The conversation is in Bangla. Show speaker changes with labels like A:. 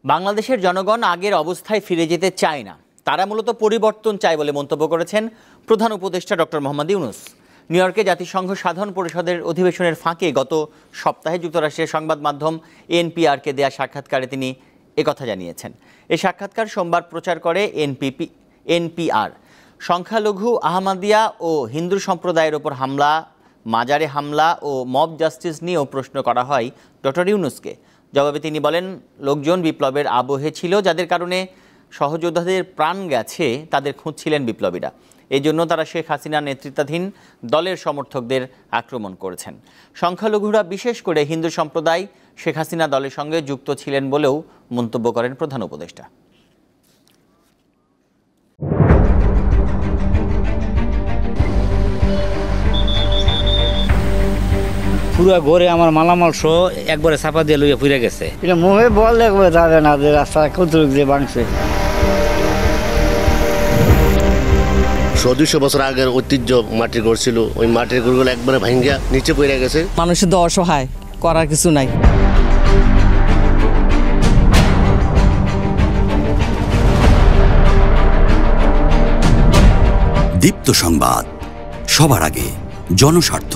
A: বাংলাদেশের জনগণ আগের অবস্থায় ফিরে যেতে চায় না, তারা মূলত পরিবর্তন চায় বলে মন্তব্য করেছেন প্রধান উপদেষ্টা ডক্টর মোহাম্মদ ইউনূস। নিউ ইয়র্কে জাতিসংঘ সাধারণ পরিষদের অধিবেশনের ফাঁকে গত সপ্তাহে যুক্তরাষ্ট্রের সংবাদ মাধ্যম এনপিআরকে দেয়া সাক্ষাৎকারে তিনি একথা জানিয়েছেন। এই সাক্ষাৎকার সোমবার প্রচার করে এনপিআর। সংখ্যালঘু আহমদিয়া ও হিন্দু সম্প্রদায়ের ওপর হামলা, মাজারে হামলা ও মব জাস্টিস নিয়েও প্রশ্ন করা হয় ডক্টর ইউনূসকে। জবাবে তিনি বলেন, লোকজন বিপ্লবের আবহে ছিল, যাদের কারণে সহযোদ্ধাদের প্রাণ গেছে, তাদের খুঁজছিলেন বিপ্লবীরা। এই জন্য তারা শেখ হাসিনার নেতৃত্বাধীন দলের সমর্থকদের আক্রমণ করেছেন। সংখ্যালঘুরা, বিশেষ করে হিন্দু সম্প্রদায়, শেখ হাসিনা দলের সঙ্গে যুক্ত ছিলেন বলেও মন্তব্য করেন প্রধান উপদেষ্টা।
B: পুরো ঘরে আমার মালামাল সহ একবারে চাপা দিয়ে লইয়া পুড়ে গেছে।
C: এটা মুখে বললে যাবে না যে রাস্তা কতটুকু যে ভাঙছে।
D: 200 বছর আগের ঐতিহ্য মাটির ঘর ছিল, ওই মাটির ঘরগুলো একবারে ভাঙ্গা নিচে পড়ে গেছে।
E: মানুষের তো অসহায়, করার কিছু নাই।
F: দীপ্ত সংবাদ, সবার আগে, জনস্বার্থ।